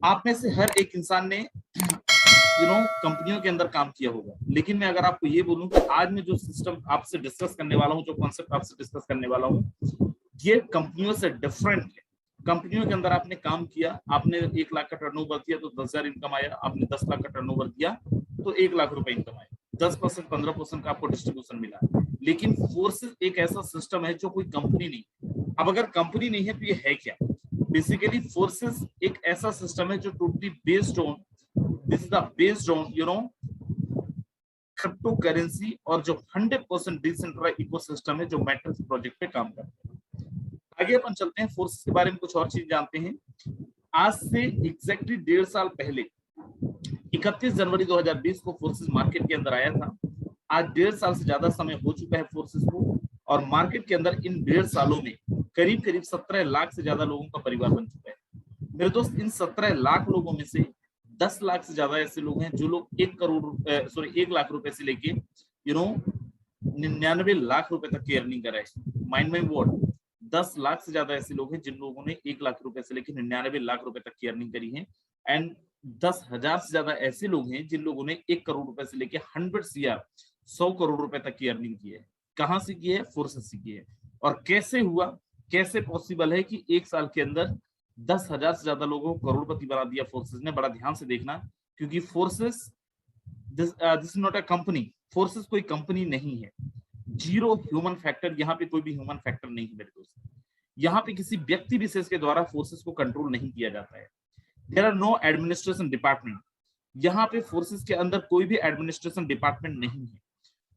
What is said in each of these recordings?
आप में से हर एक इंसान ने कंपनियों के अंदर काम किया होगा, लेकिन मैं अगर आपको ये बोलूं कि आज मैं जो सिस्टम आपसे डिस्कस करने वाला हूं, जो कॉन्सेप्ट आपसे डिस्कस करने वाला हूं, ये कंपनियों से डिफरेंट है। कंपनियों के अंदर आपने काम किया, आपने 1 लाख का टर्नओवर किया तो 10,000 इनकम आया, आपने 10 लाख का टर्नओवर किया तो 1 लाख रुपए इनकम आया, 10% 15% का आपको डिस्ट्रीब्यूशन मिला। लेकिन फोर्सेस एक ऐसा सिस्टम है जो कोई कंपनी नहीं। अब अगर कंपनी नहीं है तो ये है क्या? बेसिकली फोर्सेस एक ऐसा सिस्टम है जो totally based on, this is the based on crypto currency, और जो 100% डिसेंट्रलाइज्ड इकोसिस्टम है जो मैट्रिक्स प्रोजेक्ट पे काम करता है। आगे अपन चलते हैं, फोर्सेस के बारे में कुछ और चीज जानते हैं। आज से एग्जैक्टली 1.5 साल पहले 31 जनवरी 2020 को फोर्सेस मार्केट के अंदर आया था। आज 1.5 साल से ज्यादा समय हो चुका है फोर्सेस को, और मार्केट के अंदर इन 1.5 सालों में करीब करीब 17 लाख से ज्यादा लोगों का परिवार बन चुका है। मेरे दोस्त, इन 17 लाख लोगों में से 10 लाख से ज्यादा ऐसे लोग हैं जो लोग 1 लाख रुपए से लेके 99 लाख रुपए तक की अर्निंग कर रहे हैं। माइंड माई वर्ड, 10 लाख से ज्यादा ऐसे लोग हैं जिन लोगों ने 1 लाख रुपए से लेकर 99 लाख रुपए तक की अर्निंग करी है। एंड 10,000 से ज्यादा ऐसे लोग हैं जिन लोगों ने 1 करोड़ रुपए से लेकर 100 CR 100 करोड़ रुपए तक की अर्निंग की है। कहां से की है? फोर्सेस से की है। और कैसे हुआ, कैसे पॉसिबल है कि 1 साल के अंदर 10,000 से ज्यादा लोगों को करोड़पति बना दिया फोर्सेस ने? बड़ा ध्यान से देखना, क्योंकि forces this not a company. Forces कोई कंपनी नहीं है। जीरो ह्यूमन फैक्टर, यहाँ पे कोई भी ह्यूमन फैक्टर नहीं है मेरे दोस्त। यहाँ पे किसी व्यक्ति विशेष के द्वारा फोर्सेस को कंट्रोल नहीं किया जाता है। There are no administration department. यहाँ पे फोर्सेस के अंदर कोई भी एडमिनिस्ट्रेशन डिपार्टमेंट नहीं है।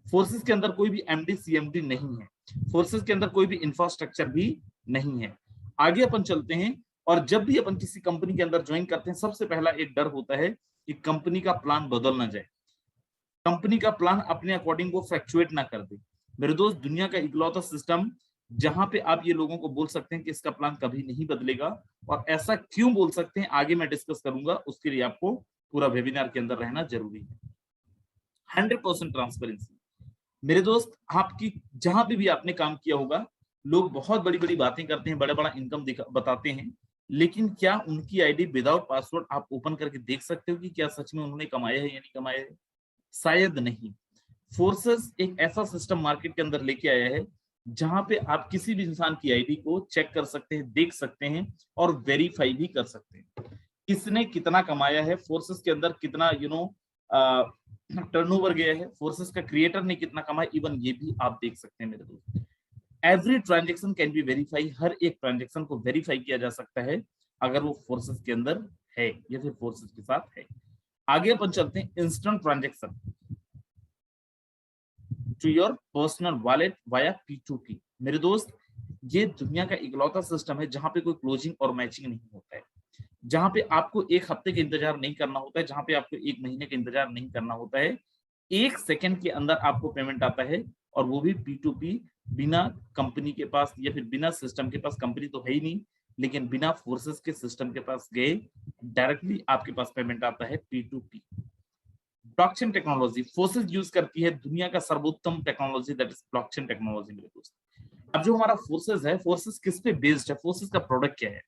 फोर्सेस के अंदर कोई भी MD CMD नहीं है। फोर्सेस के अंदर कोई भी इंफ्रास्ट्रक्चर भी नहीं है। आगे अपन चलते हैं, और जब भी अपन किसी कंपनी के अंदर ज्वाइन करते हैं, सबसे पहला एक डर होता है कि कंपनी का प्लान बदल ना जाए, कंपनी का प्लान अपने अकॉर्डिंग वो फ्लक्चुएट ना कर दे। मेरे दोस्त, दुनिया का इकलौता सिस्टम जहां पे आप ये लोगों को बोल सकते हैं कि इसका प्लान कभी नहीं बदलेगा, और ऐसा क्यों बोल सकते हैं आगे मैं डिस्कस करूंगा, उसके लिए आपको पूरा वेबिनार के अंदर रहना जरूरी है। 100% ट्रांसपेरेंसी। मेरे दोस्त, आपकी जहां पे भी आपने काम किया होगा, लोग बहुत बड़ी बड़ी बातें करते हैं, बड़ा बड़ा इनकम बताते हैं, लेकिन क्या उनकी आईडी विदाउट पासवर्ड आप ओपन करके देख सकते हो कि क्या सच में उन्होंने कमाया है या नहीं कमाया है? शायद नहीं। फोर्सेस एक ऐसा सिस्टम मार्केट के अंदर लेके आया है जहां पे आप किसी भी इंसान की आईडी को चेक कर सकते हैं, देख सकते हैं, और वेरीफाई भी कर सकते हैं किसने कितना कमाया है, फोर्सेस के अंदर कितना टर्नओवर गया है, फोर्सेस का क्रिएटर ने कितना कमाया, इवन ये भी आप देख सकते हैं मेरे दोस्त। Every transaction can be verify. हर एक ट्रांजेक्शन को वेरीफाई किया जा सकता है अगर वो फोर्सेस के अंदर है या फिर फोर्सेस के साथ है। आगे अपन चलते हैं, instant transaction to your personal wallet via P2P। मेरे दोस्त, ये दुनिया का इकलौता सिस्टम है जहां पे कोई क्लोजिंग और मैचिंग नहीं होता है, जहां पे आपको 1 हफ्ते का इंतजार नहीं करना होता है, जहां पे आपको 1 महीने का इंतजार नहीं करना होता है। 1 सेकंड के अंदर आपको पेमेंट आता है, और वो भी P2P, बिना कंपनी के पास या फिर बिना सिस्टम के पास, कंपनी तो है ही नहीं, लेकिन बिना फोर्सेस के सिस्टम के पास गए डायरेक्टली आपके पास पेमेंट आता है P2P। Blockchain technology forces use करती है, दुनिया का सर्वोत्तम technology, that is blockchain technology मेरे दोस्त। अब जो हमारा फोर्सेस है, फोर्सेस किस पे बेस्ड है? फोर्सेस का प्रोडक्ट क्या है?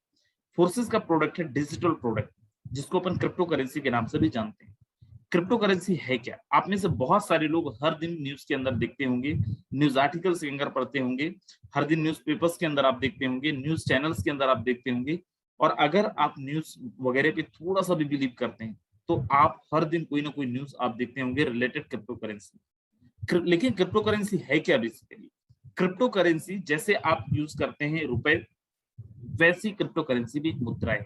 फोर्सेस का प्रोडक्ट है डिजिटल प्रोडक्ट, जिसको अपन क्रिप्टो करेंसी के नाम से भी जानते हैं। क्रिप्टो करेंसी है क्या? आप में से बहुत सारे लोग हर दिन न्यूज के अंदर देखते होंगे, न्यूज आर्टिकल्स के अंदर पढ़ते होंगे, हर दिन न्यूज पेपर्स के अंदर आप देखते होंगे, न्यूज चैनल्स के अंदर आप देखते होंगे, और अगर आप न्यूज वगैरह पे थोड़ा सा भी बिलीव करते हैं तो आप हर दिन कोई ना कोई न्यूज आप देखते होंगे रिलेटेड क्रिप्टो करेंसी। लेकिन क्रिप्टो करेंसी है क्या बेसिकली? क्रिप्टो करेंसी जैसे आप यूज करते हैं रुपए, वैसी क्रिप्टो करेंसी भी एक मुद्रा है।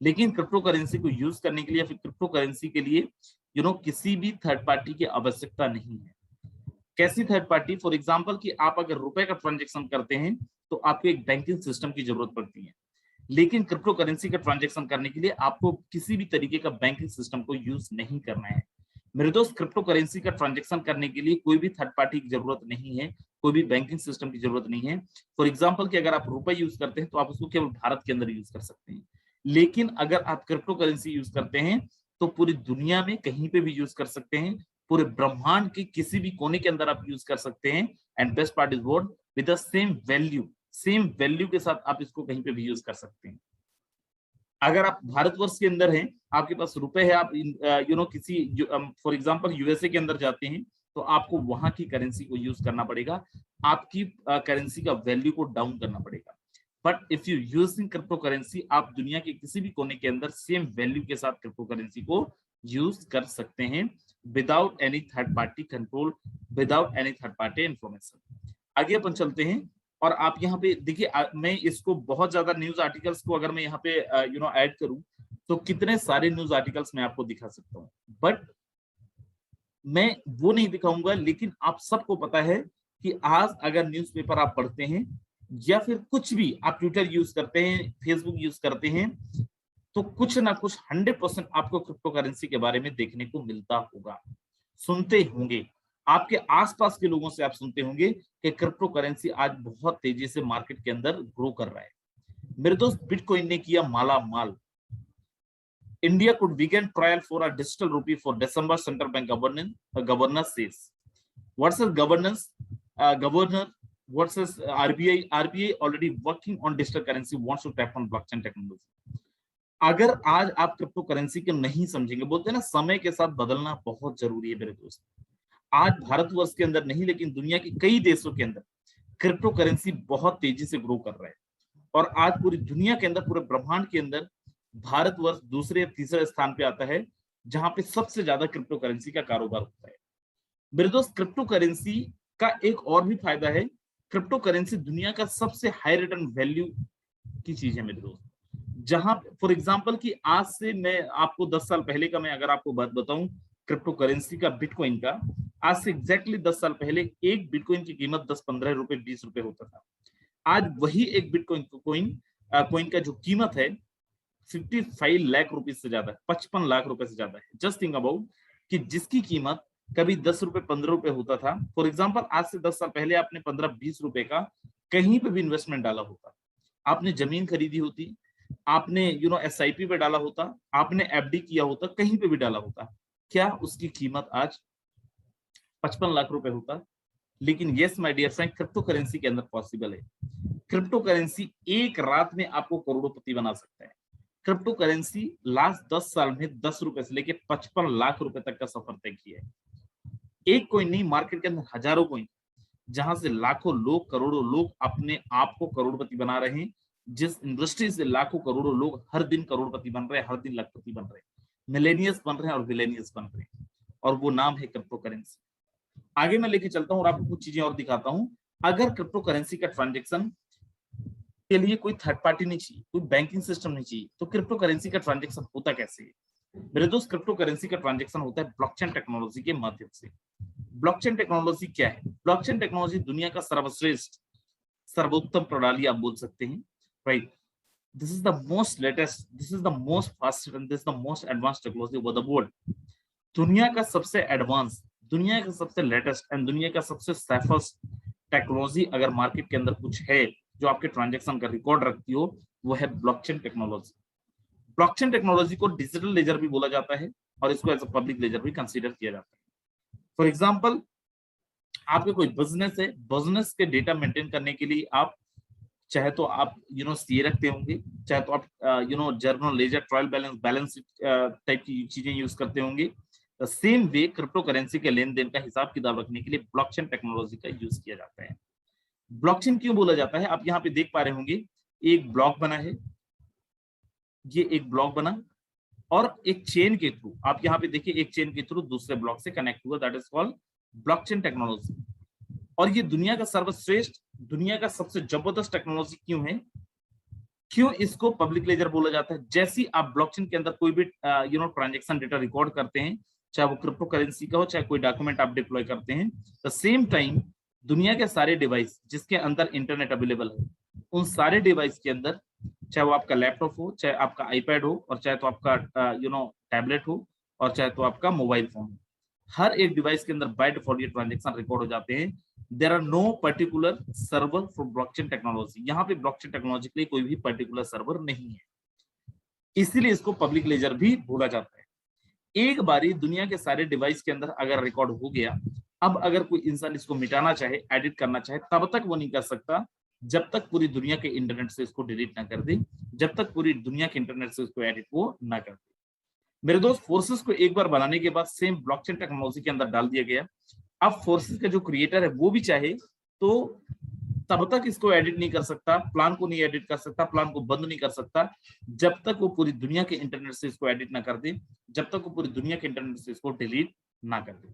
लेकिन क्रिप्टो करेंसी को यूज करने के लिए, फिर क्रिप्टो करेंसी के लिए किसी भी थर्ड पार्टी की आवश्यकता नहीं है। कैसी थर्ड पार्टी? फॉर एग्जांपल कि आप अगर रुपए का ट्रांजैक्शन करते हैं तो आपको एक बैंकिंग सिस्टम की जरूरत पड़ती है, लेकिन क्रिप्टो करेंसी का ट्रांजैक्शन करने के लिए आपको किसी भी तरीके का बैंकिंग सिस्टम को यूज नहीं करना है। मेरे दोस्त, क्रिप्टो करेंसी का ट्रांजैक्शन करने के लिए कोई भी थर्ड पार्टी की जरूरत नहीं है, कोई भी बैंकिंग सिस्टम की जरूरत नहीं है। फॉर एग्जांपल कि अगर आप रुपए यूज करते हैं तो आप उसको केवल भारत के अंदर यूज कर सकते हैं, लेकिन अगर आप क्रिप्टो करेंसी यूज करते हैं तो पूरी दुनिया में कहीं पे भी यूज कर सकते हैं, पूरे ब्रह्मांड के किसी भी कोने के अंदर आप यूज कर सकते हैं। And best part is what? With the same value के साथ आप इसको कहीं पे भी यूज कर सकते हैं। अगर आप भारतवर्ष के अंदर हैं, आपके पास रुपए है, आप किसी फॉर एग्जांपल यूएसए के अंदर जाते हैं, तो आपको वहां की करेंसी को यूज करना पड़ेगा, आपकी करेंसी का वैल्यू को डाउन करना पड़ेगा। But if you using crypto currency, आप दुनिया के किसी भी कोने के अंदर सेम वैल्यू के साथ क्रिप्टो करेंसी को यूज कर सकते हैं without any third party control, without any third party information. आगे अपन चलते हैं, और आप यहाँ पे देखिए, मैं इसको बहुत ज्यादा न्यूज आर्टिकल्स को अगर मैं यहाँ पे ऐड करूं, तो कितने सारे न्यूज आर्टिकल्स मैं आपको दिखा सकता हूँ, बट मैं वो नहीं दिखाऊंगा। लेकिन आप सबको पता है कि आज अगर न्यूज़पेपर आप पढ़ते हैं, या फिर कुछ भी आप ट्विटर यूज करते हैं, फेसबुक यूज करते हैं, तो कुछ ना कुछ 100% आपको क्रिप्टो करेंसी के बारे में देखने को मिलता होगा, सुनते होंगे, आपके आसपास के लोगों से आप सुनते होंगे कि क्रिप्टो करेंसी आज बहुत तेजी से मार्केट के अंदर ग्रो कर रहा है। मेरे दोस्त, बिटकॉइन ने किया माला माल। India could begin trial for a digital rupee for December, central bank governor says. Versus governance, governor versus RBI. RBI already working on digital currency, wants to tap on blockchain technology. अगर आज आप crypto currency के नहीं समझेंगे, बोलते हैं ना समय के साथ बदलना बहुत जरूरी है मेरे दोस्त। आज भारतवर्ष के अंदर नहीं, लेकिन दुनिया के कई देशों के अंदर क्रिप्टो करेंसी बहुत तेजी से ग्रो कर रहा है, और आज पूरी दुनिया के अंदर, पूरे ब्रह्मांड के अंदर भारतवर्ष दूसरे या तीसरे स्थान पे आता है जहां पे सबसे ज्यादा क्रिप्टो करेंसी का कारोबार होता है। मेरे दोस्त, क्रिप्टो करेंसी का एक और भी फायदा है, क्रिप्टो करेंसी दुनिया का सबसे हाई रिटर्न वैल्यू की चीज है मेरे दोस्त। जहां फॉर एग्जांपल कि आज से मैं आपको 10 साल पहले का मैं अगर आपको बात बताऊं क्रिप्टो करेंसी का, बिटकॉइन का, आज से एग्जैक्टली 10 साल पहले एक बिटकॉइन की कीमत 10-15 रुपए 20 रुपए होता था। आज वही एक बिटकॉइन कॉइन का जो कीमत है 55 लाख रुपए से ज्यादा है, 55 लाख रुपए से ज्यादा है। जस्ट थिंक अबाउट कि जिसकी कीमत कभी 10 रुपए 15 रुपए होता था, फॉर एग्जांपल आज से 10 साल पहले आपने 15-20 रुपए का कहीं पे भी इन्वेस्टमेंट डाला होता, आपने जमीन खरीदी होती, आपने SIP पे डाला होता, आपने FD किया होता, कहीं पे भी डाला होता, क्या उसकी कीमत आज 55 लाख रुपए होता? लेकिन yes my dear friend, crypto currency के अंदर पॉसिबल है। क्रिप्टो करेंसी एक रात में आपको करोड़पति बना सकता है। क्रिप्टो करेंसी लास्ट 10 साल में 10 रुपए से लेके 55 लाख रुपए तक का सफर तय किया है। एक कोइन नहीं, मार्केट के अंदर हजारों कोइन, जहां से लाखों लोग, करोड़ों लोग अपने आप को करोड़पति बना रहे हैं। जिस इंडस्ट्री से लाखों करोड़ों लोग हर दिन करोड़पति बन रहे हैं, हर दिन लाखपति बन रहे हैं, मिलेनियस बन रहे हैं और विलेनियस बन रहे हैं, और वो नाम है क्रिप्टो करेंसी। आगे मैं लेके चलता हूँ और आपको कुछ चीजें और दिखाता हूँ। अगर क्रिप्टो करेंसी का ट्रांजेक्शन के लिए कोई थर्ड पार्टी नहीं चाहिए, कोई बैंकिंग सिस्टम नहीं चाहिए, तो क्रिप्टो करेंसी का ट्रांजेक्शन होता कैसे है? मेरे दोस्त, क्रिप्टो करेंसी का ट्रांजेक्शन होता है ब्लॉकचेन टेक्नोलॉजी के माध्यम से। ब्लॉकचेन टेक्नोलॉजी क्या है? ब्लॉकचेन टेक्नोलॉजी दुनिया का सर्वश्रेष्ठ, सर्वोत्तम प्रणाली आप बोल सकते हैं, right? This is the most latest, this is the most fast and this the most advance technology over the world. दुनिया का सबसे एडवांस, दुनिया का सबसे लेटेस्ट एंड दुनिया का सबसे सेफेस्ट टेक्नोलॉजी अगर मार्केट के अंदर कुछ है जो आपके ट्रांजैक्शन का रिकॉर्ड रखती हो, वो है ब्लॉकचेन टेक्नोलॉजी। ब्लॉकचेन टेक्नोलॉजी को डिजिटल लेजर भी बोला जाता है और इसको एज अ पब्लिक लेजर भी कंसीडर किया जाता है। फॉर एग्जांपल, आपके कोई बिजनेस है, बिजनेस के डेटा मेंटेन करने के लिए आप चाहे तो आप सीए रखते होंगे, चाहे तो आप journal ledger, trial balance type की चीजें यूज करते होंगे। सेम वे क्रिप्टो करेंसी के लेन देन का हिसाब किताब रखने के लिए ब्लॉकचेन टेक्नोलॉजी का यूज किया जाता है। ब्लॉकचेन क्यों बोला जाता है? आप यहाँ पे देख पा रहे होंगे, एक ब्लॉक बना है, ये एक ब्लॉक बना और एक चेन के थ्रू, आप यहाँ पे देखिए, एक चेन के थ्रू दूसरे ब्लॉक से कनेक्ट हुआ, that is called blockchain technology. और ये दुनिया का सर्वश्रेष्ठ, दुनिया का सबसे जबरदस्त टेक्नोलॉजी क्यों है? क्यों इसको पब्लिक लेजर बोला जाता है? जैसे आप ब्लॉकचेन के अंदर कोई भी ट्रांजैक्शन डेटा रिकॉर्ड करते हैं, चाहे वो क्रिप्टो करेंसी का हो, चाहे कोई डॉक्यूमेंट आप डिप्लॉय करते हैं, द सेम टाइम दुनिया के सारे डिवाइस जिसके अंदर इंटरनेट अवेलेबल है, उन सारे डिवाइस के अंदर, चाहे वो आपका लैपटॉप हो, चाहे आपका आईपैड हो, और चाहे तो आपका टैबलेट हो, और चाहे तो आपका मोबाइल फोन हो, हर एक डिवाइस के अंदर बाय डिफॉल्ट ये ट्रांजैक्शन रिकॉर्ड हो जाते हैं। There are no particular server for blockchain technology. यहाँ पे ब्लॉकचेन टेक्नोलॉजी के लिए कोई भी पर्टिकुलर सर्वर नहीं है, इसीलिए इसको पब्लिक लेजर भी बोला जाता है। एक बारी दुनिया के सारे डिवाइस के अंदर अगर रिकॉर्ड हो गया, अब अगर कोई इंसान इसको मिटाना चाहे, एडिट करना चाहे, तब तक वो नहीं कर सकता जब तक पूरी दुनिया के इंटरनेट से इसको डिलीट ना कर दे, जब तक पूरी दुनिया के इंटरनेट से इसको एडिट वो ना कर दे। मेरे दोस्त, फोर्सेस को एक बार बनाने के बाद सेम ब्लॉकचेन टेक्नोलॉजी के अंदर डाल दिया गया। अब फोर्सेस का जो क्रिएटर है वो भी चाहे तो तब तक इसको एडिट नहीं कर सकता, प्लान को नहीं एडिट कर सकता, प्लान को बंद नहीं कर सकता, जब तक वो पूरी दुनिया के इंटरनेट से इसको एडिट ना कर दे, जब तक वो पूरी दुनिया के इंटरनेट से इसको डिलीट ना कर दे।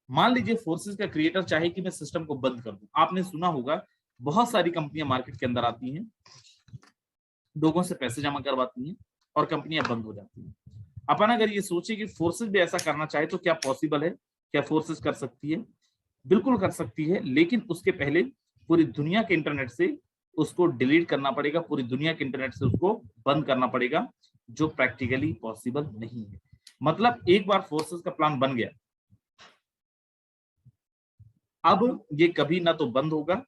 मान लीजिए फोर्सेस का क्रिएटर चाहे कि मैं सिस्टम को बंद कर दूं। आपने सुना होगा बहुत सारी कंपनियां मार्केट के अंदर आती हैं, लोगों से पैसे जमा करवाती हैं और कंपनियां बंद हो जाती हैं। अपन अगर ये सोचे कि फोर्सेस भी ऐसा करना चाहे तो क्या पॉसिबल है? क्या फोर्सेस कर सकती है? बिल्कुल कर सकती है, लेकिन उसके पहले पूरी दुनिया के इंटरनेट से उसको डिलीट करना पड़ेगा, पूरी दुनिया के इंटरनेट से उसको बंद करना पड़ेगा, जो प्रैक्टिकली पॉसिबल नहीं है। मतलब एक बार फोर्सेस का प्लान बन गया, अब ये कभी ना तो बंद होगा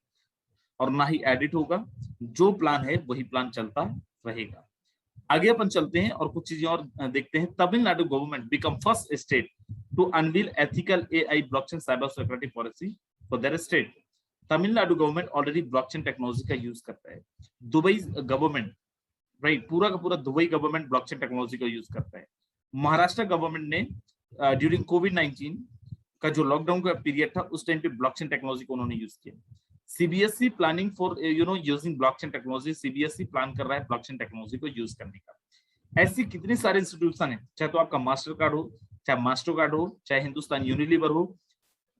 और ना ही एडिट होगा, जो प्लान है वही प्लान चलता रहेगा। आगे अपन चलते हैं और कुछ चीजें और देखते हैं। Tamil Nadu government become first state to unveil ethical AI blockchain cyber security policy for their state. Tamil Nadu government already blockchain technology का यूज करता है। दुबई गवर्नमेंट, राइट, पूरा का पूरा दुबई गवर्नमेंट ब्लॉकचेन टेक्नोलॉजी का यूज करता है। महाराष्ट्र गवर्नमेंट ने ड्यूरिंग कोविड-19 का जो लॉकडाउन का पीरियड था उस टाइम पे ब्लॉकचेन टेक्नोलॉजी को उन्होंने यूज किया। CBSE planning for using blockchain technology, CBSE plan कर रहा है ब्लॉकचेन टेक्नोलॉजी को यूज करने का। ऐसी कितने सारे इंस्टीट्यूशन है, चाहे तो आपका मास्टर कार्ड हो, चाहे मास्टर कार्ड हो, चाहे हिंदुस्तान यूनिलीवर हो,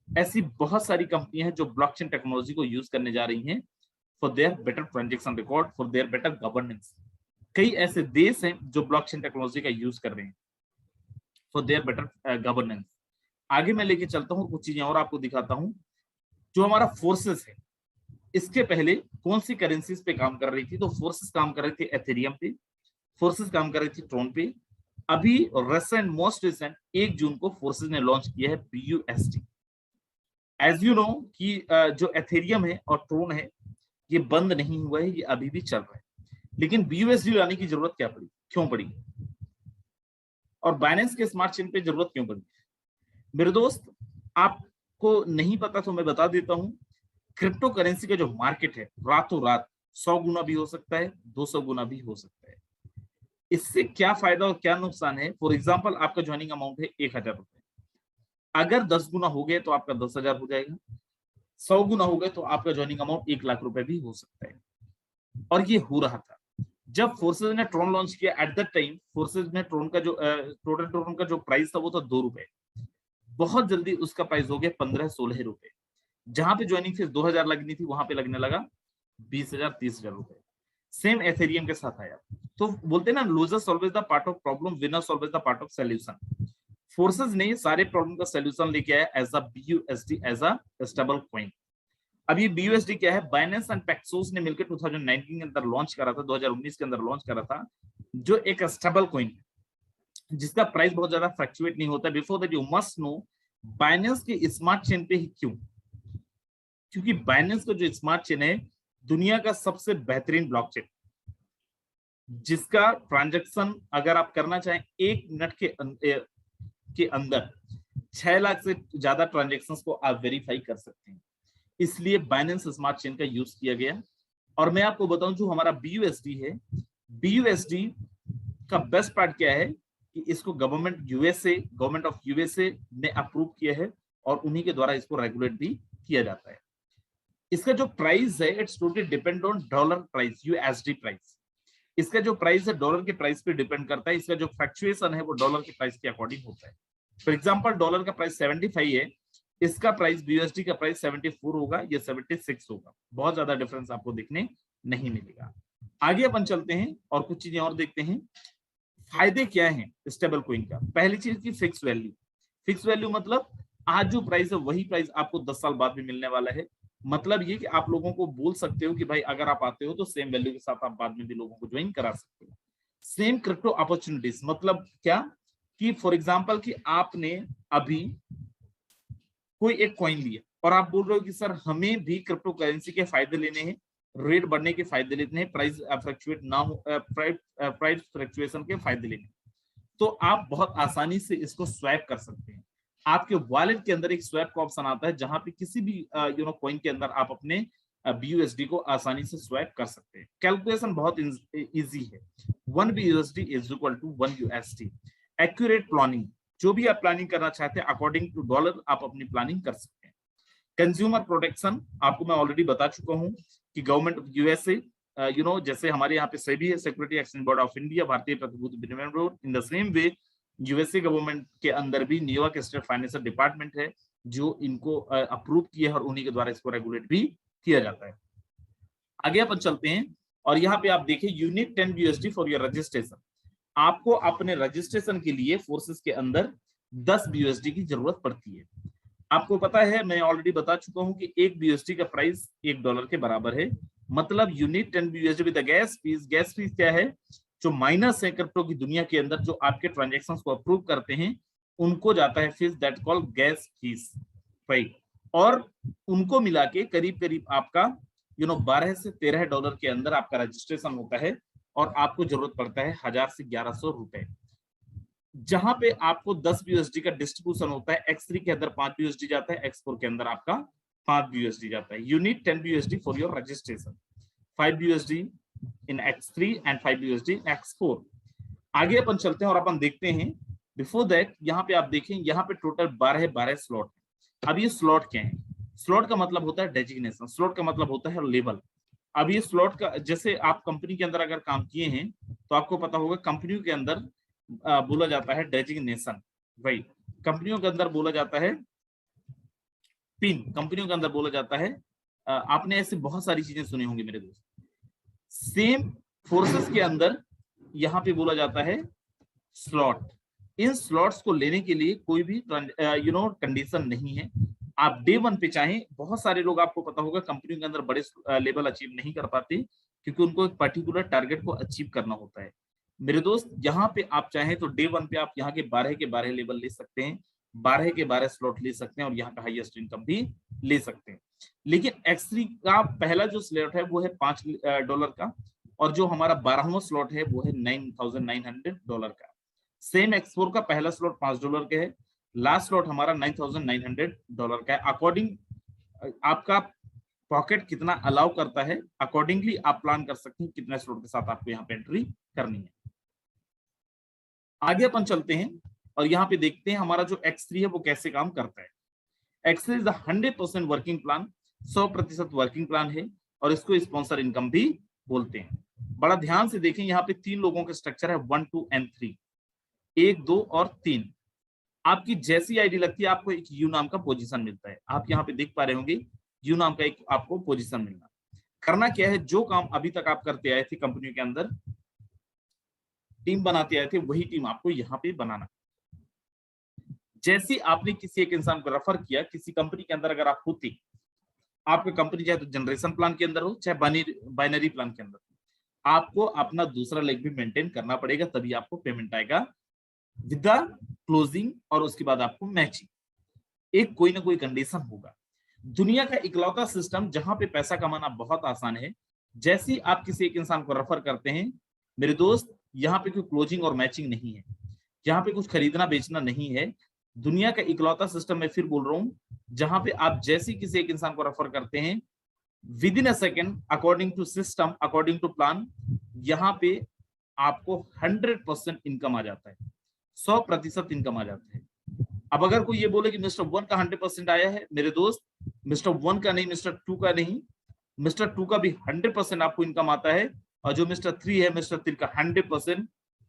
ऐसी बहुत सारी कंपनियां हैं जो ब्लॉकचेन टेक्नोलॉजी को यूज करने जा रही हैं for their better transaction record, for their better governance. कई ऐसे देश हैं जो ब्लॉकचेन टेक्नोलॉजी का यूज कर रहे हैं फॉर देयर बेटर गवर्नेंस। आगे मैं लेके चलता हूँ, कुछ चीजें और आपको दिखाता हूँ। जो हमारा फोर्सेस है, इसके पहले कौन सी करेंसीज पे काम कर रही थी? तो फोर्सेस काम कर रही थी एथेरियम पे, फोर्सेस काम कर रही थी ट्रोन पे। अभी रिसेंट, मोस्ट रिसेंट 1 जून को फोर्सेस ने लॉन्च किया है BUSD। एज यू नो कि जो एथेरियम है और ट्रोन है ये बंद नहीं हुआ है, ये अभी भी चल रहा है। लेकिन BUSD लाने की जरूरत क्या पड़ी, क्यों पड़ी, और बाइनेंस के स्मार्ट चेन पे जरूरत क्यों पड़ी? मेरे दोस्त, आपको नहीं पता तो मैं बता देता हूं। क्रिप्टो करेंसी का जो मार्केट है रातों रात 100 गुना भी हो सकता है, 200 गुना भी हो सकता है। इससे क्या फायदा और क्या नुकसान है? फॉर एग्जांपल, आपका ज्वाइनिंग अमाउंट है 1000 रुपए, अगर 10 गुना हो गए तो आपका 10,000 हो जाएगा, 100 गुना हो गए तो आपका ज्वाइनिंग अमाउंट 1 लाख रुपए भी हो सकता है। और ये हो रहा था जब फोर्सेज ने ट्रोन लॉन्च किया। एट दैट टाइम फोर्सेज ने ट्रोन का जो टोटल ट्रोन का जो प्राइस था वो था 2 रुपए। बहुत जल्दी उसका प्राइस हो गया 15-16 रुपए। जहां पे ज्वाइनिंग फीस 2000 लगनी थी वहां पे लगने लगा 20,000-30,000 रुपए। सेम एथेरियम के साथ आया। तो बोलते हैं ना, losers always the part of problem, winners always the part of solution. Forces ने सारे प्रॉब्लम का सॉल्यूशन लेके आया as a BUSD, as a stable coin. अब ये BUSD क्या है? बाइनेंस एंड पैक्सोस ने मिलकर 2019 के अंदर लॉन्च करा था, 2019 के अंदर लॉन्च करा था, जो एक स्टेबल कॉइन है जिसका प्राइस बहुत ज्यादा फ्लक्चुएट नहीं होता। Before that you must know Binance के स्मार्ट चेन पे ही क्यों? क्योंकि बाइनेंस का जो स्मार्ट चेन है दुनिया का सबसे बेहतरीन ब्लॉकचेन, जिसका ट्रांजैक्शन अगर आप करना चाहें 1 मिनट के अंदर 6 लाख से ज्यादा ट्रांजैक्शंस को आप वेरीफाई कर सकते हैं। इसलिए बाइनेंस स्मार्ट चेन का यूज किया गया। और मैं आपको बताऊं, जो हमारा BUSD है, BUSD का बेस्ट पार्ट क्या है कि इसको गवर्नमेंट ऑफ यूएसए ने अप्रूव किया है और उन्हीं के द्वारा इसको रेगुलेट भी किया जाता है। इसका जो प्राइस है it's totally depend on dollar price, USD price. इसका जो प्राइस है डॉलर के प्राइस पे डिपेंड करता है। इसका जो फ्लक्चुएशन है वो डॉलर के प्राइस के अकॉर्डिंग होता है। फॉर एग्जांपल, डॉलर का प्राइस 75 है, इसका प्राइस BUSD का प्राइस 74 होगा या 76 होगा। बहुत ज्यादा डिफरेंस आपको देखने नहीं मिलेगा। आगे अपन चलते हैं और कुछ चीजें और देखते हैं। फायदे क्या हैं स्टेबल कॉइन का? पहली चीज की फिक्स वैल्यू। फिक्स वैल्यू मतलब आज जो प्राइस है वही प्राइस आपको 10 साल बाद भी मिलने वाला है। मतलब ये कि आप लोगों को बोल सकते हो कि भाई अगर आप आते हो तो सेम वैल्यू के साथ आप बाद में भी लोगों को ज्वाइन करा सकते हो। सेम क्रिप्टो अपॉर्चुनिटीज, मतलब क्या कि फॉर एग्जांपल कि आपने अभी कोई एक कॉइन लिया और आप बोल रहे हो कि सर हमें भी क्रिप्टो करेंसी के फायदे लेने हैं, रेट बढ़ने के फायदे लेने हैं, प्राइस फ्लक्चुएट ना हो, प्राइस फ्लक्चुएशन के फायदे लेने, तो आप बहुत आसानी से इसको स्वैप कर सकते हैं। आपके वॉलेट के अंदर एक स्वैप का ऑप्शन आता है जहां पे किसी भी कॉइन के अंदर आप अपने BUSD को आसानी से स्वैप कर सकते हैं। कैलकुलेशन बहुत इजी है। 1 BUSD is equal to 1 USD। Accurate planning, जो भी आप प्लानिंग करना चाहते हैं अकॉर्डिंग टू डॉलर आप अपनी प्लानिंग कर सकते हैं। कंज्यूमर प्रोटेक्शन, आपको मैं ऑलरेडी बता चुका हूं कि गवर्नमेंट ऑफ यूएसए, जैसे हमारे यहाँ पे सेबी है, security exchange board of India, भारतीय प्रतिभूति विनिमय board, in the same way USA government के अंदर भी न्यूयॉर्क स्टेट फाइनेंशियल डिपार्टमेंट है जो इनको अप्रूव किया है और उन्हीं के द्वारा इसको रेगुलेट भी किया जाता है। आगे अपन चलते हैं और यहाँ पे आप देखिए you need 10 BUSD for your registration. आपको अपने रजिस्ट्रेशन के लिए फोर्सेस के अंदर 10 BUSD की जरूरत पड़ती है। आपको पता है, मैं ऑलरेडी बता चुका हूं कि 1 BUSD का प्राइस $1 के बराबर है। मतलब unit 10 BUSD with gas fees. Gas fees क्या है? जो माइनस है क्रिप्टो की दुनिया के अंदर जो आपके ट्रांजैक्शंस को अप्रूव करते हैं उनको जाता है fees, that called gas fees, right. और उनको मिला के करीब करीब आपका 12 से $13 के अंदर आपका रजिस्ट्रेशन होता है और आपको जरूरत पड़ता है 1000 से 1100 रुपए। जहां पे आपको 10 BUSD का डिस्ट्रीब्यूशन होता है, X3 के अंदर 5 BUSD जाता है, X4 के अंदर आपका 5 BUSD जाता है। You need 10 BUSD for your registration, 5 BUSD in X3 and 5 BUSD in X4। आगे अपन चलते हैं और अपन देखते हैं। बिफोर दैट यहाँ पे आप देखें, यहाँ पे टोटल 12 स्लॉट है। अब ये स्लॉट क्या है? स्लॉट का मतलब होता है डेजिग्नेशन, स्लॉट का मतलब होता है लेवल। अब ये स्लॉट का, जैसे आप कंपनी के अंदर अगर काम किए हैं तो आपको पता होगा कंपनियों के अंदर बोला जाता है डेजिग्नेशन, राइट। कंपनियों के अंदर बोला जाता है पिन, कंपनियों के अंदर बोला जाता है, आपने ऐसी बहुत सारी चीजें सुनी होंगी मेरे दोस्त। सेम फोर्सेस के अंदर यहाँ पे बोला जाता है स्लॉट। इन स्लॉट्स को लेने के लिए कोई भी कंडीशन नहीं है। आप डे 1 पे चाहें, बहुत सारे लोग आपको पता होगा कंपनियों के अंदर बड़े लेवल अचीव नहीं कर पाते क्योंकि उनको एक पर्टिकुलर टारगेट को अचीव करना होता है। मेरे दोस्त, यहाँ पे आप चाहें तो डे 1 पे आप यहाँ के 12 के 12 लेवल ले सकते हैं, 12 के 12 स्लॉट ले सकते हैं और यहाँ का हाईएस्ट इनकम भी ले सकते हैं। लेकिन X3 का पहला जो स्लॉट है वो है $5 का और जो हमारा 12वां स्लॉट है वो है $9,900 का। सेम X4 का पहला स्लॉट $5 का है, लास्ट स्लॉट हमारा $9,900 का है। अकॉर्डिंग आपका पॉकेट कितना अलाउ करता है, अकॉर्डिंगली आप प्लान कर सकते हैं कितने स्लॉट के साथ आपको यहाँ पे एंट्री करनी है। आगे अपन चलते हैं और यहाँ पे देखते हैं हमारा जो X3 है वो कैसे काम करता है। X3 is 100% working plan, 100% working plan है और इसको स्पॉन्सर इनकम भी बोलते हैं। बड़ा ध्यान से देखें, यहाँ पे 3 लोगों का स्ट्रक्चर है, 1, 2 एंड 3, 1, 2 और 3। आपकी जैसी आईडी लगती है आपको एक यू नाम का पोजीशन मिलता है। आप यहाँ पे देख पा रहे होंगे यू नाम का एक आपको पोजीशन मिलना। करना क्या है, जो काम अभी तक आप करते आए थे कंपनियों के अंदर, टीम बनाते आए थे, वही टीम आपको यहाँ पे बनाना। जैसे आपने किसी एक इंसान को रेफर किया, किसी कंपनी के अंदर अगर आप होते, आपकी कंपनी चाहे तो जनरेशन प्लान के अंदर हो चाहे बाइनरी प्लान के अंदर, आपको अपना दूसरा लेग भी मेंटेन करना पड़ेगा, तभी आपको पेमेंट आएगा विद द क्लोजिंग और उसके बाद आपको मैचिंग। एक कोई ना कोई कंडीशन होगा। दुनिया का इकलौता सिस्टम जहां पे पैसा कमाना बहुत आसान है। जैसे ही आप किसी एक इंसान को रेफर करते हैं मेरे दोस्त, यहाँ पे कोई क्लोजिंग और मैचिंग नहीं है, यहाँ पे कुछ खरीदना बेचना नहीं है। दुनिया का इकलौता सिस्टम, मैं फिर बोल रहा हूँ, जहां पे आप जैसे किसी एक इंसान को रेफर करते हैं within a second, according to system, according to plan, यहाँ पे आपको 100% इनकम आ जाता है, 100% इनकम आ जाता है। अब अगर कोई ये बोले कि मिस्टर 1 का 100% आया है, मेरे दोस्त मिस्टर 1 का नहीं, मिस्टर 2 का नहीं, मिस्टर 2 का भी 100% आपको इनकम आता है और जो मिस्टर 3 है, मिस्टर 3 का 100%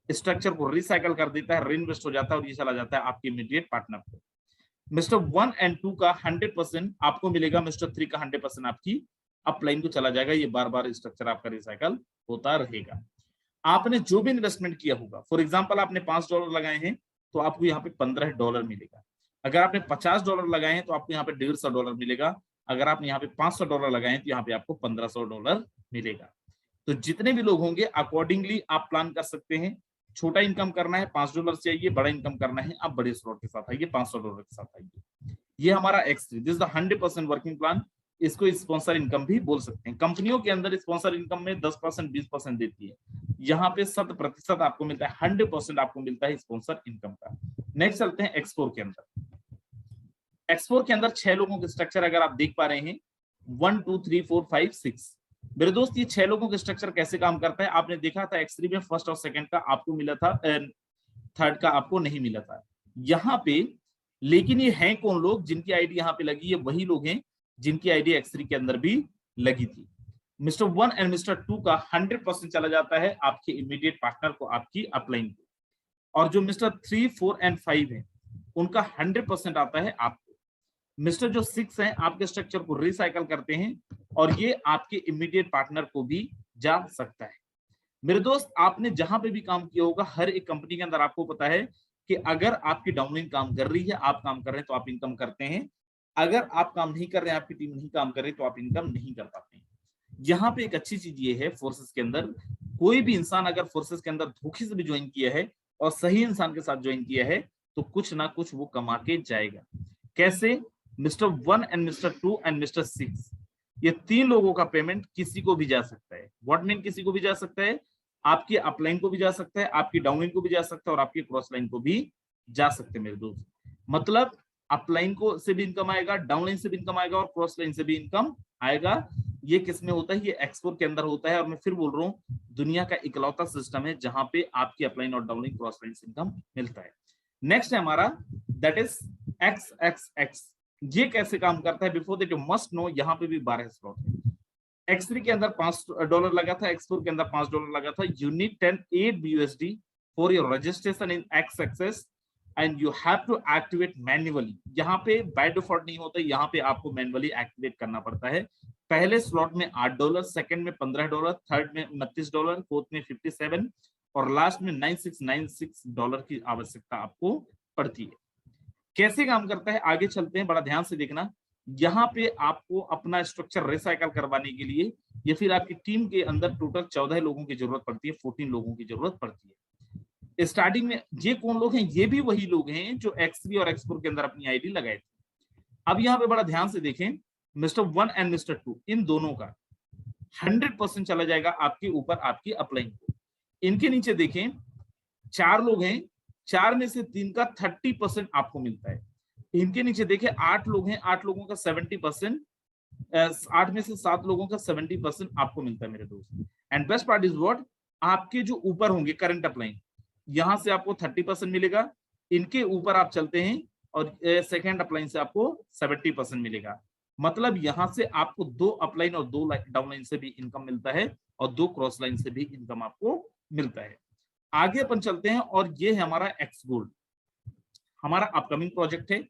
स्ट्रक्चर को रिसाइकल कर देता है, रीइन्वेस्ट हो जाता है और ये चला जाता है आपके इमीडिएट पार्टनर को। मिस्टर 1 एंड 2 का 100% आपको मिलेगा, मिस्टर 3 का 100% आपकी अपलाइन को चला जाएगा। ये बार बार स्ट्रक्चर आपका रिसाइकल होता रहेगा। आपने जो भी इन्वेस्टमेंट किया होगा, फॉर एग्जांपल आपने $5 लगाए हैं तो आपको यहाँ पे $15 मिलेगा। अगर आपने $50 लगाए हैं तो आपको यहाँ पे $150 मिलेगा। अगर आपने यहाँ पे $500 लगाए हैं तो यहाँ पे आपको $1500 मिलेगा। तो जितने भी लोग होंगे अकॉर्डिंगली आप प्लान कर सकते हैं। छोटा इनकम करना है $5 से आइए, बड़ा इनकम करना है आप बड़े स्लॉट के साथ आइए, $500 के साथ आइए। ये हमारा X3, this is the 100% working plan. इसको स्पॉन्सर इनकम भी बोल सकते हैं। कंपनियों के अंदर स्पॉन्सर इनकम में 10% 20% देती है, यहाँ पे 100% आपको मिलता है, 100% आपको मिलता है स्पॉन्सर इनकम का। नेक्स्ट चलते हैं X4 के अंदर। X4 के अंदर 6 लोगों के स्ट्रक्चर अगर आप देख पा रहे हैं 1 2 3 4 5 6। मेरे दोस्त ये 6 लोगों का स्ट्रक्चर कैसे काम करता है, आपने देखा था X3 में फर्स्ट और सेकंड का आपको मिला था, थर्ड का आपको नहीं मिला था यहाँ पे। लेकिन ये हैं कौन लोग जिनकी आईडी यहाँ पे लगी है, वही लोग हैं जिनकी आईडी X3 के अंदर भी लगी थी। मिस्टर 1 एंड मिस्टर 2 का 100% चला जाता है आपके इमीडिएट पार्टनर को, आपकी अपलाइन को, और जो मिस्टर 3 4 एंड 5 है उनका 100% आता है आपको। मिस्टर जो 6 हैं आपके स्ट्रक्चर को रिसाइकल करते हैं और ये आपके इमीडिएट पार्टनर को भी जा सकता है। मेरे दोस्त आपने जहां पे भी काम किया होगा, हर एक कंपनी के अंदर आपको पता है कि अगर आपकी डाउनलाइन काम कर रही है, आप काम कर रहे हैं तो आप इनकम करते हैं, अगर आप काम नहीं कर रहे हैं, आपकी टीम नहीं काम कर रही तो आप इनकम नहीं कर पाते हैं। यहाँ पे एक अच्छी चीज ये है, फोर्सेस के अंदर कोई भी इंसान अगर फोर्सेस के अंदर धोखे से भी ज्वाइन किया है और सही इंसान के साथ ज्वाइन किया है तो कुछ ना कुछ वो कमा के जाएगा। कैसे? Mister 1 and mister 2 and mister 6, ये 3 लोगों का पेमेंट किसी को भी जा सकता है। व्हाट मीन किसी को भी जा सकता है? आपकी अपलाइन को भी जा सकता है, आपकी डाउनलाइन को भी जा सकता है और आपकी क्रॉस लाइन को भी जा सकते हैं मेरे दोस्त। मतलब अपलाइन को से भी इनकम आएगा, डाउनलाइन से भी इनकम आएगा और क्रॉस लाइन से भी इनकम आएगा। ये किस में होता है? ये X4 के अंदर होता है। और मैं फिर बोल रहा हूँ, दुनिया का इकलौता सिस्टम है जहां पे आपकी अपलाइन और डाउनलाइन क्रॉस लाइन से इनकम मिलता है। नेक्स्ट है हमारा दैट इज XXX। ये कैसे काम करता है? Before that you must know, यहाँ पे भी 12 स्लॉट है। X3 के अंदर $5 लगा था, X4 के अंदर $5 लगा था। You need 8 BUSD for your registration in XXS and you have to activate manually. यहाँ पे बाय डिफॉल्ट नहीं होता, यहाँ पे आपको मैन्युअली एक्टिवेट करना पड़ता है। पहले स्लॉट में $8, सेकंड में $15, थर्ड में $29, फोर्थ में 57 और लास्ट में $9696 की आवश्यकता आपको पड़ती है। कैसे काम करता है आगे चलते हैं, बड़ा ध्यान से देखना। यहाँ पे आपको अपना स्ट्रक्चर रिसाइकल करवाने के लिए या फिर आपकी टीम के अंदर टोटल 14 लोगों की जरूरत पड़ती है, 14 लोगों की जरूरत पड़ती है। स्टार्टिंग में ये कौन लोग हैं? ये भी वही लोग हैं जो X3 और X4 के अंदर अपनी आईडी लगाए थे। अब यहाँ पे बड़ा ध्यान से देखें, मिस्टर 1 एंड मिस्टर 2 इन दोनों का 100% चला जाएगा आपके ऊपर, आपकी अपलाइन को। इनके नीचे देखें 4 लोग हैं, 4 में से 3 का 30% आपको मिलता है। इनके नीचे देखें 8 लोग हैं, 8 लोगों का 70%, 8 में से 7 लोगों का 70% आपको मिलता है मेरे दोस्त। And best part is what, आपके जो ऊपर होंगे करंट अपलाइन, यहां से आपको 30% मिलेगा। इनके ऊपर आप चलते हैं और सेकेंड अपलाइन से आपको 70% मिलेगा। मतलब यहां से आपको 2 अपलाइन और 2 डाउनलाइन से भी इनकम मिलता है और 2 क्रॉस लाइन से भी इनकम आपको मिलता है। आगे अपन चलते हैं और ये है हमारा एक्स गोल्ड, हमारा अपकमिंग प्रोजेक्ट है।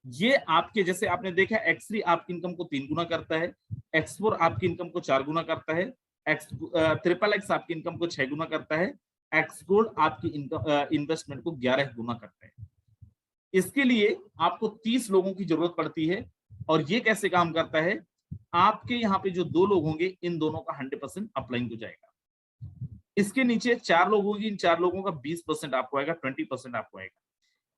ये आपके जैसे आपने देखा X3 आपकी इनकम को 3 गुना करता है, X4 आपकी इनकम को 4 गुना करता है, XXX आपकी इनकम को 6 गुना करता है, एक्स गोल्ड आपकी इनकम इन्वेस्टमेंट को 11 गुना करता है। इसके लिए आपको 30 लोगों की जरूरत पड़ती है। और ये कैसे काम करता है? आपके यहाँ पे जो 2 लोग होंगे, इन दोनों का 100% अपलाइन हो जाएगा। इसके नीचे 4 लोग होंगे, इन 4 लोगों का 20% आपको आएगा, 20% आपको आएगा।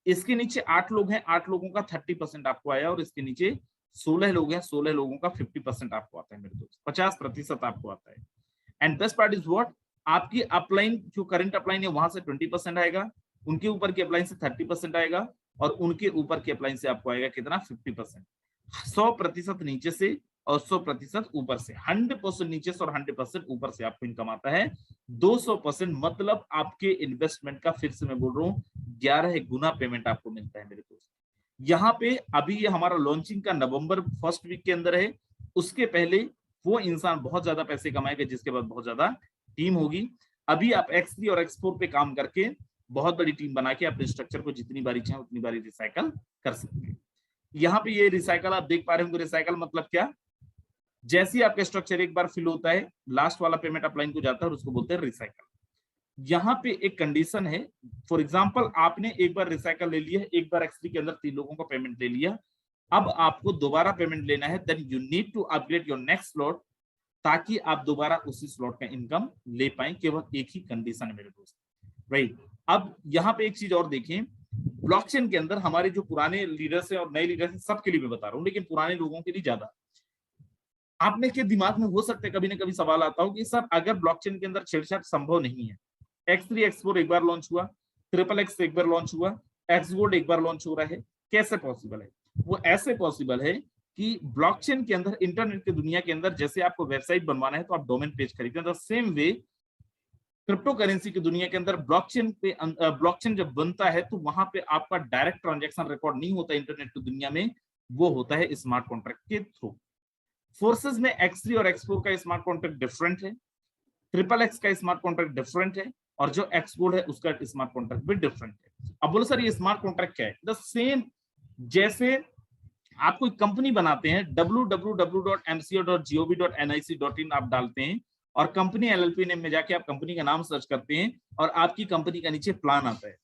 इसके नीचे 8 लोग हैं, 8 लोगों का 30% आपको आया और इसके नीचे 16 लोग हैं, 16 लोगों का 50% आपको आता है मेरे दोस्त, 50% आपको आता है। And best part is what, आपकी अपलाइन जो करंट अपलाइन है वहां से 20% आएगा, उनके ऊपर की अपलाइन से 30% आएगा और उनके ऊपर की अपलाइन से आपको आएगा कितना? 50%। 100% नीचे से और 100% ऊपर से, 100% नीचे से और 100% ऊपर से आपको इनकम आता है 200%। मतलब आपके इन्वेस्टमेंट का, फिर से मैं बोल रहा हूँ, 11 गुना पेमेंट आपको मिलता है मेरे दोस्त। यहाँ पे अभी ये हमारा लॉन्चिंग का नवंबर फर्स्ट वीक के अंदर है। उसके पहले वो इंसान बहुत ज्यादा पैसे कमाएगा जिसके बाद बहुत ज्यादा टीम होगी। अभी आप X3 और X4 पे काम करके बहुत बड़ी टीम बना के अपने स्ट्रक्चर को जितनी बारी चाहे उतनी बारी रिसाइकल कर सकते हैं। यहाँ पे ये रिसाइकल आप देख पा रहे होंगे। रिसाइकल मतलब क्या? जैसे ही आपका स्ट्रक्चर एक बार फिल होता है, लास्ट वाला पेमेंट अपलाइन को जाता है और उसको बोलते हैं रिसाइकल। यहाँ पे एक कंडीशन है, फॉर एग्जांपल आपने एक बार रिसाइकल ले लिया है, एक बार X3 के अंदर 3 लोगों का पेमेंट ले लिया, अब आपको दोबारा पेमेंट लेना है, then you need to upgrade your next slot ताकि आप दोबारा उसी स्लॉट का इनकम ले पाए। केवल एक ही कंडीशन है मेरे दोस्त, राइट। अब यहाँ पे एक चीज और देखें, ब्लॉकचेन के अंदर हमारे जो पुराने लीडर्स हैं और नए लीडर्स हैं, सबके लिए मैं बता रहा हूँ, लेकिन पुराने लोगों के लिए ज्यादा, आपने के दिमाग में हो सकता है कभी ना कभी सवाल आता हो कि सर अगर ब्लॉकचेन के अंदर छेड़छाड़ संभव नहीं है, X3 X4 एक बार लॉन्च हुआ, XXX एक बार लॉन्च हुआ, एक्स गोल्ड एक बार लॉन्च हो रहा है, कैसे पॉसिबल है? वो ऐसे पॉसिबल है कि ब्लॉकचेन के अंदर, इंटरनेट की दुनिया के अंदर, जैसे आपको वेबसाइट बनवाना है तो आप डोमेन पेज खरीदते हैं, the same way crypto currency की दुनिया के अंदर ब्लॉकचेन जब बनता है तो वहां पे आपका डायरेक्ट ट्रांजैक्शन रिकॉर्ड नहीं होता इंटरनेट की दुनिया में, वो होता है स्मार्ट कॉन्ट्रैक्ट के थ्रू। फोर्सेस में X3 और X4 का स्मार्ट कॉन्ट्रैक्ट डिफरेंट है, XXX का स्मार्ट कॉन्ट्रैक्ट डिफरेंट है, और जो Xgold है उसका स्मार्ट कॉन्ट्रैक्ट भी डिफरेंट है। अब बोलो सर ये स्मार्ट कॉन्ट्रैक्ट क्या है? द सेम, जैसे आप कोई कंपनी बनाते हैं, www.mco.gov.nic.in आप डालते हैं और कंपनी LLP नेम में जाके आप कंपनी का नाम सर्च करते हैं और आपकी कंपनी का नीचे प्लान आता है,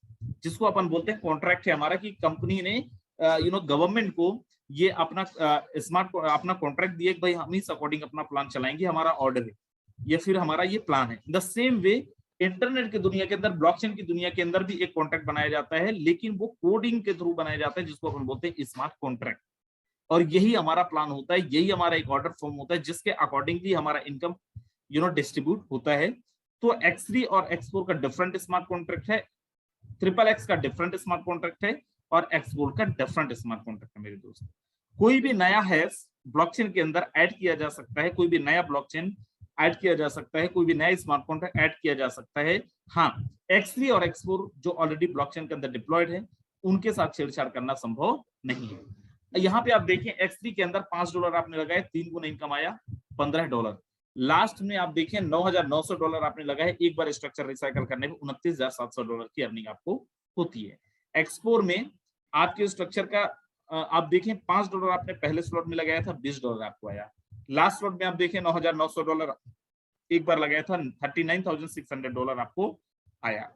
जिसको अपन बोलते हैं कॉन्ट्रैक्ट है हमारा, कि कंपनी ने गवर्नमेंट को ये अपना अपना कॉन्ट्रैक्ट दिए कि भाई हम इस अकॉर्डिंग अपना प्लान चलाएंगे, हमारा ऑर्डर है, ये फिर हमारा ये प्लान है। द सेम वे इंटरनेट की दुनिया के अंदर, ब्लॉकचेन की दुनिया के अंदर भी एक कॉन्ट्रैक्ट बनाया जाता है, लेकिन वो कोडिंग के थ्रू बनाया जाता है, जिसको अपन बोलते हैं स्मार्ट कॉन्ट्रैक्ट। और यही हमारा प्लान होता है, यही हमारा एक ऑर्डर फॉर्म होता है, जिसके अकॉर्डिंगली हमारा इनकम डिस्ट्रीब्यूट होता है। तो X3 और X4 का डिफरेंट स्मार्ट कॉन्ट्रैक्ट है, XXX का डिफरेंट स्मार्ट कॉन्ट्रैक्ट है, और Xgold का डिफरेंट स्मार्ट कॉन्ट्रैक्ट है मेरे दोस्त। कोई भी नया हैश ब्लॉकचेन के अंदर ऐड किया जा सकता है, कोई भी नया ब्लॉकचेन ऐड किया जा सकता है, कोई भी नया स्मार्ट कॉन्ट्रैक्ट ऐड किया जा सकता है। हाँ, X3 और X4 जो ऑलरेडी ब्लॉकचेन के अंदर डिप्लॉयड है, उनके साथ छेड़छाड़ करना संभव नहीं है। यहाँ पे आप देखें X3 के अंदर $5 आपने लगाए, 3 गुना इनकम आया, $15। लास्ट में आप देखें $9,900 आपने लगाए, एक बार स्ट्रक्चर रिसाइकल करने पे $29,700 की अर्निंग आपको होती है। X4 में आपके स्ट्रक्चर का आप देखें $5 आपने पहले स्लॉट में लगाया था, $20 आपको आया। लास्ट स्लॉट में आप देखें $9,900 एक बार लगाया था, $39,600 आपको आया।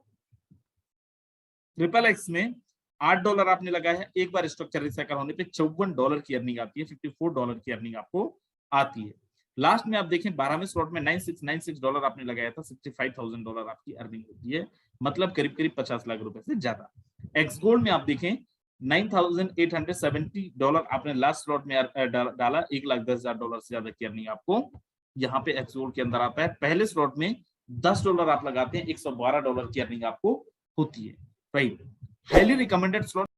XXX में $8 आपने लगाया है, एक बार स्ट्रक्चर रिसाइकल होने पे $54 की अर्निंग आती है, $54 की अर्निंग आपको आती है। लास्ट में आप देखें 12वें स्लॉट में $9696 आपने लगाया था, $65,000 आपकी अर्निंग होती है, मतलब करीब करीब 50 लाख रुपए से ज्यादा। Xgold में आप देखें $9,870 आपने लास्ट स्लॉट में डाला, $1,10,000 से ज्यादा की अर्निंग आपको यहाँ पे Xgold के अंदर आता है। पहले स्लॉट में $10 आप लगाते हैं, $112 की अर्निंग आपको होती है। Right, highly recommended slot